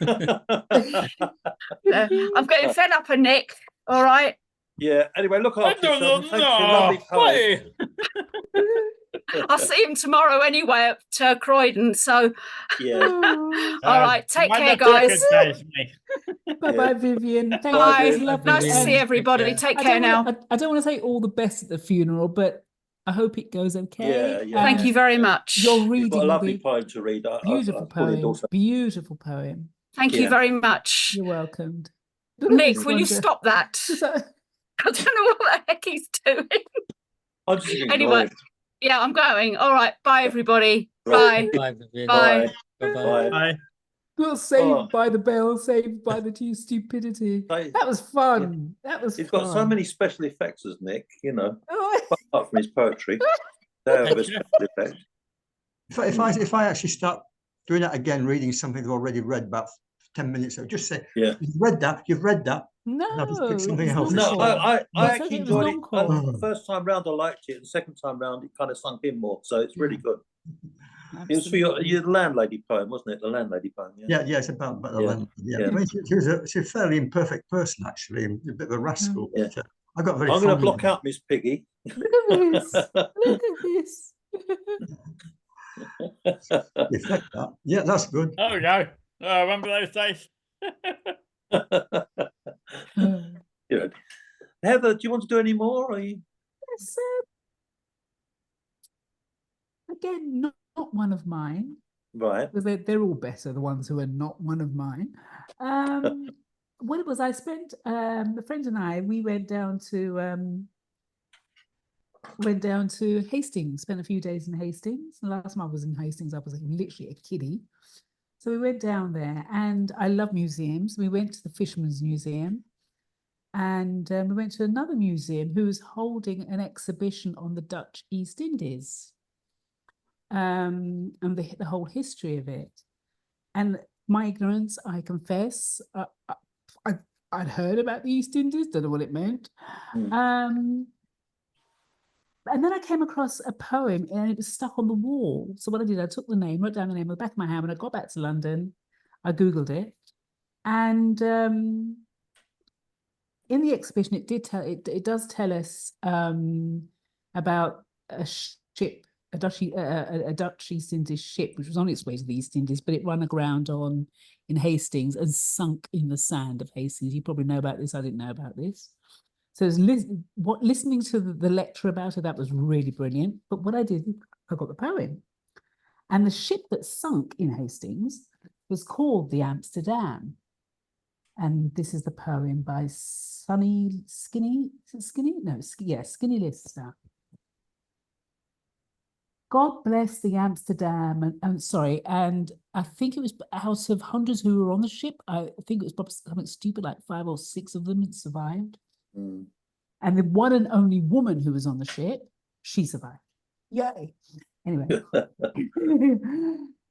getting fed up of Nick. All right. Yeah. Anyway, look I after don't yourself. know. and Thanks for your lovely poem. Hey. I'll see him tomorrow anyway at Croydon. So, Yeah. all right. Take Might care, not be a guys. good day for me. Bye-bye, Vivian. Thank Bye, you. It's Viv. lovely. Nice to Vivian. see everybody. Take Take I care don't now. wanna- I don't want to say all the best at the funeral, but I hope it goes okay. Yeah, yeah. Thank and you very much. Your You've reading got a will lovely be poem to read. beautiful I fully poem. endorse that. Beautiful poem. Thank you Yeah. very much. You're welcome. Nick, will you stop that? Is that- I don't know what the heck he's doing. I'm just ignoring Anyway, him. yeah, I'm going. All right. Bye, everybody. Right. Bye. Bye, Vivian. Bye. Bye-bye. Bye. Not saved Oh. by the bell, saved by the stupidity. They- That was fun. That was He's fun. got so many special effects as Nick, you know, Oh, apart from his poetry. They have a special effect. If I actually start doing that again, reading something I've already read about 10 minutes ago, just say, Yeah. you've read that. no, I'll just pick something it's else. an No, encore. I It's actually okay, it was enjoyed an it. encore. The first time round, I liked it. The second time round, it kind of sunk in more. So it's really good. It was for Absolutely. your landlady poem, wasn't it? The landlady poem. Yeah. Yeah, it's about the Yeah, land. Yeah. yeah. I mean, she's a fairly imperfect person, actually, and a bit of a rascal. Yeah. But, I got very I'm going to fond of block her. out Miss Piggy. Look at this. Look at this. Effect that. Yeah, that's good. Oh no. Oh, I remember those days. Good. Heather, do you want to do any more? Or are you... Yes, again, not one of mine. Right. Because they're all better, the ones who are not one of mine. What it was, I spent a friend and I, we went down to Hastings, spent a few days in Hastings. The last time I was in Hastings, I was literally a kiddie. So we went down there, and I love museums. We went to the Fisherman's Museum, and we went to another museum who was holding an exhibition on the Dutch East Indies, and the whole history of it. And my ignorance, I confess, I'd heard about the East Indies, don't know what it meant. And then I came across a poem and it was stuck on the wall. So what I did, I took the name, wrote down the name on the back of my hand. When I got back to London, I Googled it. And in the exhibition, it does tell us about a ship, a Dutch East Indies ship, which was on its way to the East Indies, but it ran aground in Hastings and sunk in the sand of Hastings. You probably know about this. I didn't know about this. So listening to the lecture about it, that was really brilliant. But what I did, I got the poem. And the ship that sunk in Hastings was called the Amsterdam. And this is the poem by Skinny Lister. God bless the Amsterdam, and I think it was out of hundreds who were on the ship, I think it was probably something stupid, like 5 or 6 of them had survived. And the one and only woman who was on the ship, she survived. Yay. Anyway.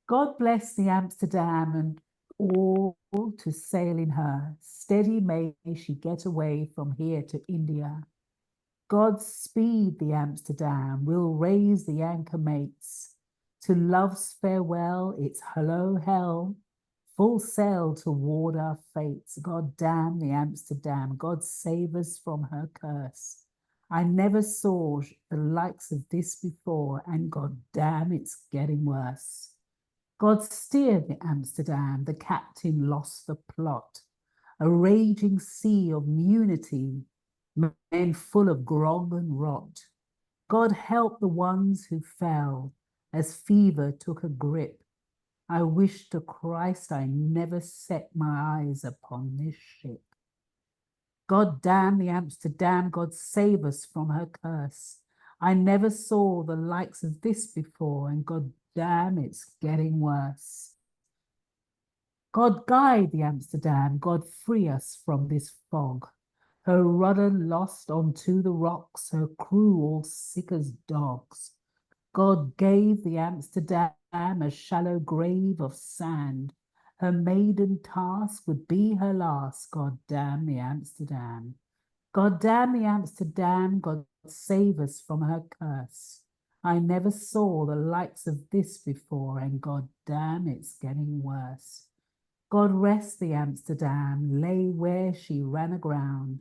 God bless the Amsterdam and all to sail in her. Steady may she get away from here to India. God speed the Amsterdam, we'll raise the anchor mates. To love's farewell, it's hello hell. Full sail toward our fates. God damn the Amsterdam. God save us from her curse. I never saw the likes of this before, and God damn, it's getting worse. God steer the Amsterdam. The captain lost the plot. A raging sea of munity, men full of grog and rot. God help the ones who fell as fever took a grip. I wish to Christ I never set my eyes upon this ship. God damn the Amsterdam, God save us from her curse. I never saw the likes of this before, and God damn, it's getting worse. God guide the Amsterdam, God free us from this fog. Her rudder lost onto the rocks, her crew all sick as dogs. God gave the Amsterdam a shallow grave of sand. Her maiden task would be her last. God damn the Amsterdam. God damn the Amsterdam, God save us from her curse. I never saw the likes of this before, and God damn, it's getting worse. God rest the Amsterdam, lay where she ran aground.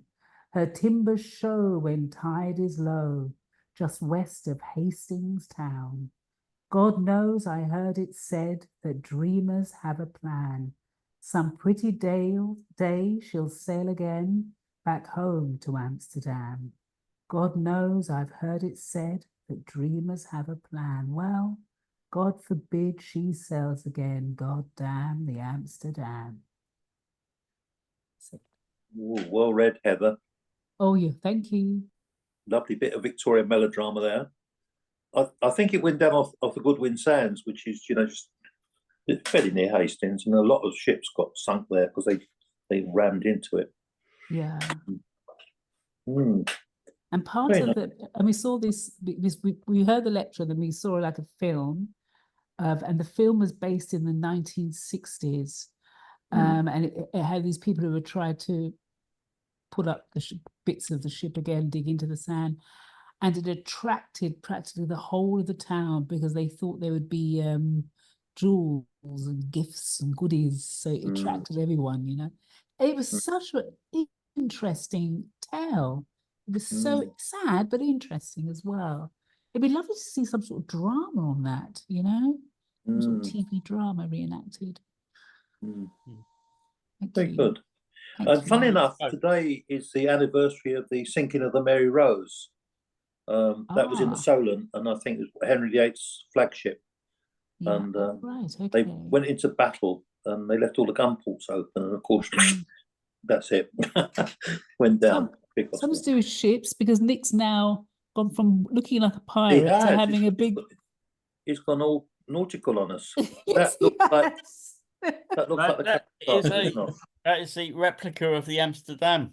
Her timbers show when tide is low, just west of Hastings town. God knows I heard it said that dreamers have a plan. Some pretty day she'll sail again back home to Amsterdam. God knows I've heard it said that dreamers have a plan. Well, God forbid she sails again. God damn the Amsterdam. Ooh, well read, Heather. Oh, yeah, thank you. Lovely bit of Victorian melodrama there. I think it went down off the Goodwin Sands, which is, just it's fairly near Hastings, and a lot of ships got sunk there because they rammed into it. Yeah. Mm. And part Very of it, and we saw this, because we heard the lecture, then we saw like a film and the film was based in the 1960s. And it had these people who had tried to put up the bits of the ship again, dig into the sand. And it attracted practically the whole of the town because they thought there would be jewels and gifts and goodies. So it attracted everyone, It was such an interesting tale. It was so sad, but interesting as well. It'd be lovely to see some sort of drama on that, some sort of TV drama reenacted. Thank Very you. good. Thank And you. funny enough, today is the anniversary of the sinking of the Mary Rose. That was in the Solent, and I think it was Henry VIII's flagship. Yeah, And right, okay. they went into battle, and they left all the gun ports open, and of course, that's it. Went down. Something to do with ships, because Nick's now gone from looking like a pirate to having a big. He's gone all nautical on us. Yes, that looks like that looks like the That is the replica of the Amsterdam.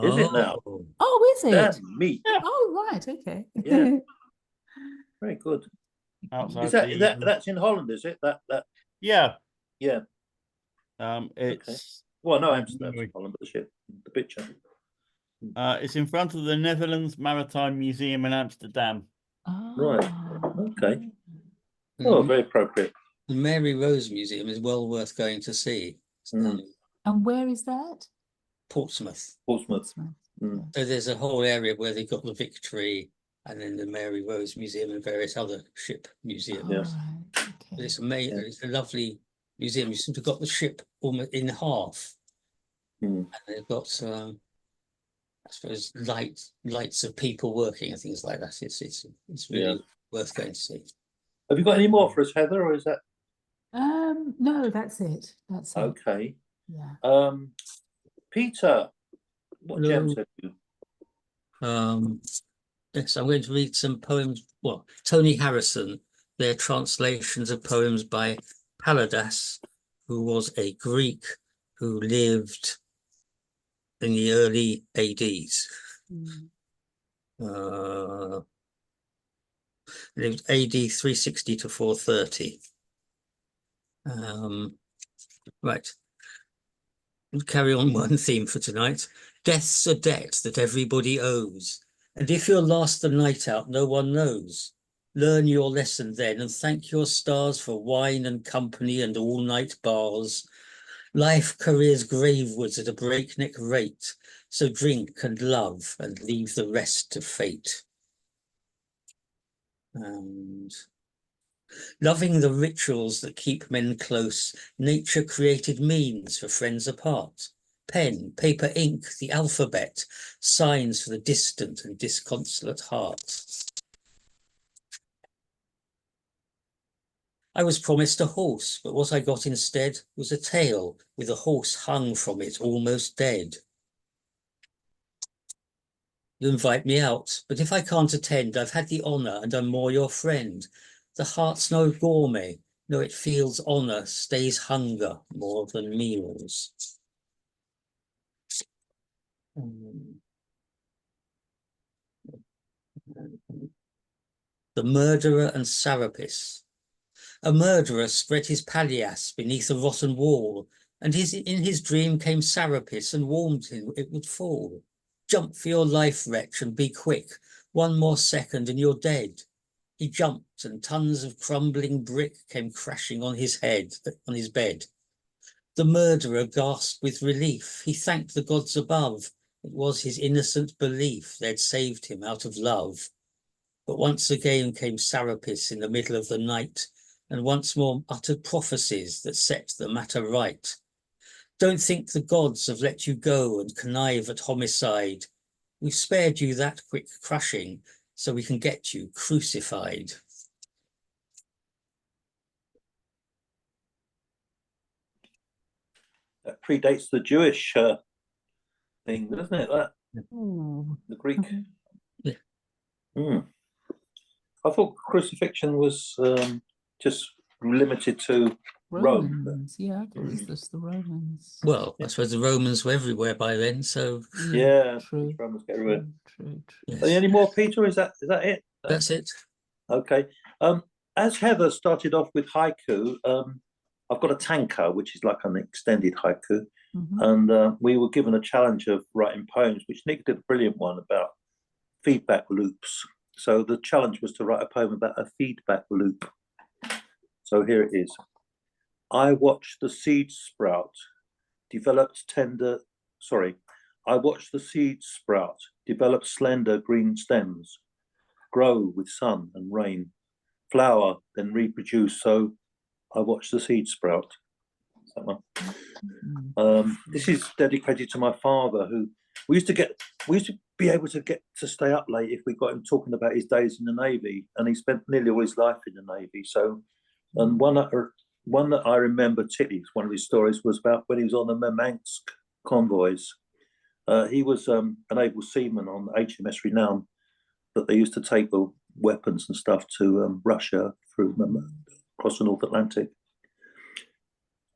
Is it now? Oh, is it? Damn me. Yeah. Oh, right, okay. Yeah. Very good. Outside Is that's in Holland, is it? That Yeah. Yeah. It's well, no, Amsterdam's in Holland, but the ship, the picture. It's in front of the Netherlands Maritime Museum in Amsterdam. Right. Okay. Oh, very appropriate. The Mary Rose Museum is well worth going to see. And where is that? Portsmouth. Portsmouth. So there's a whole area where they've got the Victory and then the Mary Rose Museum and various other ship museums. Yes. Okay. But it's amazing. It's a lovely museum. You seem to have got the ship almost in half. And they've got I suppose lights of people working and things like that. It's really worth going to see. Have you got any more for us, Heather, or is that? No, that's it. That's it. Okay. Yeah. Peter, what gems have you? Yes, I'm going to read some poems. Well, Tony Harrison, their translations of poems by Palladius, who was a Greek who lived in the early ADs. Lived AD 360 to 430. Right. We'll carry on one theme for tonight. Death's a debt that everybody owes. And if you'll last the night out, no one knows. Learn your lesson then and thank your stars for wine and company and all-night bars. Life careers gravewards at a breakneck rate, so drink and love and leave the rest to fate. And loving the rituals that keep men close, nature created means for friends apart. Pen, paper, ink, the alphabet, signs for the distant and disconsolate heart. I was promised a horse, but what I got instead was a tail with a horse hung from it almost dead. You invite me out, but if I can't attend, I've had the honour and I'm more your friend. The heart's no gourmet, no, it feels honour, stays hunger more than meals. The Murderer and Sarapis. A murderer spread his palliasse beneath a rotten wall, and in his dream came Sarapis and warned him it would fall. Jump for your life, wretch, and be quick. 1 more second and you're dead. He jumped, and tons of crumbling brick came crashing on his head, on his bed. The murderer gasped with relief. He thanked the gods above. It was his innocent belief they'd saved him out of love. But once again came Sarapis in the middle of the night, and once more uttered prophecies that set the matter right. Don't think the gods have let you go and connive at homicide. We've spared you that quick crushing so we can get you crucified. That predates the Jewish thing, doesn't it? That Ooh. the Greek. Yeah. I thought crucifixion was just limited to Rome. Romans, yeah, I thought it was just the Romans. Well, I suppose the Romans were everywhere by then, so Yeah, true. Romans get everywhere. True. yes. Any more, Peter? Is that it? That's it. Okay. As Heather started off with haiku, I've got a tanka, which is like an extended haiku, Mhm. and we were given a challenge of writing poems, which Nick did a brilliant one about feedback loops. So the challenge was to write a poem about a feedback loop. So here it is. I watched the seed sprout, I watched the seed sprout, develop slender green stems, grow with sun and rain, flower, then reproduce. So I watched the seed sprout. That one. This is dedicated to my father, who we used to be able to get to stay up late if we got him talking about his days in the Navy, and he spent nearly all his life in the Navy. So, and one that I remember particularly, one of his stories was about when he was on the Murmansk convoys. He was an able seaman on HMS Renown, that they used to take the weapons and stuff to Russia through across the North Atlantic.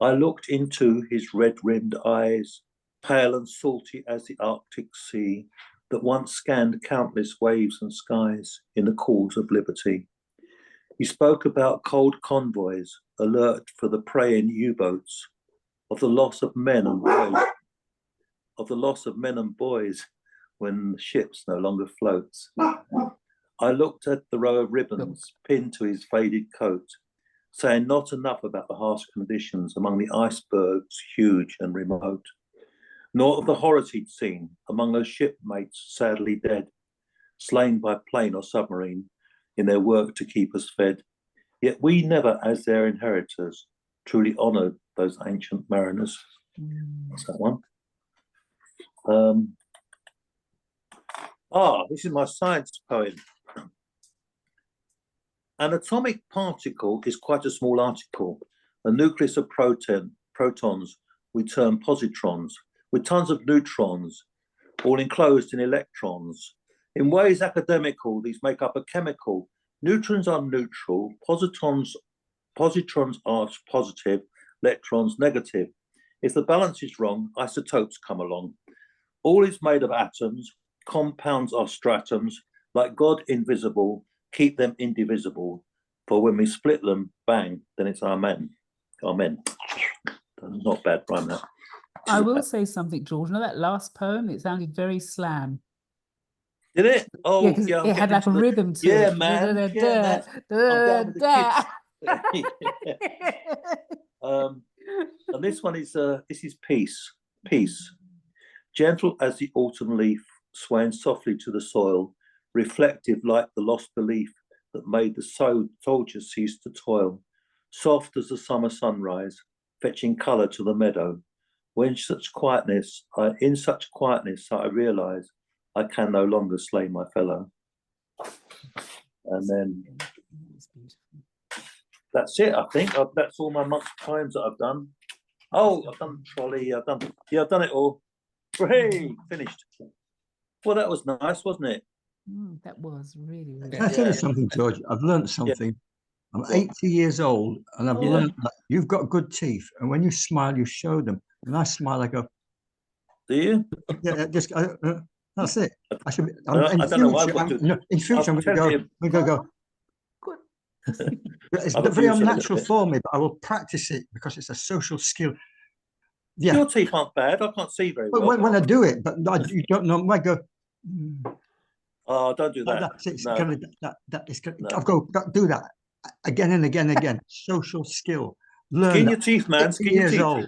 I looked into his red-rimmed eyes, pale and salty as the Arctic sea, that once scanned countless waves and skies in the cause of liberty. He spoke about cold convoys, alert for the preying U-boats, of the loss of men and boys, when the ships no longer floats. I looked at the row of ribbons pinned to his faded coat, saying not enough about the harsh conditions among the icebergs, huge and remote, nor of the horrors he'd seen among those shipmates sadly dead, slain by plane or submarine in their work to keep us fed. Yet we never, as their inheritors, truly honoured those ancient mariners. That's that one. This is my science poem. An atomic particle is quite a small article, a nucleus of protons we term positrons, with tons of neutrons, all enclosed in electrons. In ways academical, these make up a chemical. Neutrons are neutral, positrons are positive, electrons negative. If the balance is wrong, isotopes come along. All is made of atoms, compounds are stratums, like God invisible, keep them indivisible. For when we split them, bang, then it's amen. Amen. Not bad rhyme that. I will say something, George. Now that last poem, it sounded very slam. Did it? Oh, Yeah, because yeah, it had like a rhythm to yeah, it. man. Da, Yeah, da, I'm down with da, the da. And this one is peace. Peace. Gentle as the autumn leaf, swaying softly to the soil, reflective like the lost belief that made the soldiers cease to toil, soft as the summer sunrise, fetching colour to the meadow. In such quietness, I realise I can no longer slay my fellow. And then that's it, I think. That's all my month's poems that I've done. Oh, I've done trolley, I've done it all. Hooray, finished. Well, that was nice, wasn't it? That was really, really Can I tell you Yeah. something, George? I've learnt something. I'm What? 80 years old, and I've Oh, yeah. learnt that you've got good teeth, and when you smile, you show them. When I smile, I go, Do you? yeah, just that's it. I should. I In don't know why I've future, got to- no, in future, I'm I'll going to tell go. you. I'm going to go. good. It's I've very abused it a little unnatural bit. for me, but I will practice it because it's a social skill. Yeah, Your teeth aren't bad. I can't see very but well. when I do it, but you don't know. I go. Oh, don't do that. That's it. It's No. kind of, that is. No. I've got to do that again and again and again. Social skill. Learn Skin that. your teeth, man. 80 Skin your years teeth. old.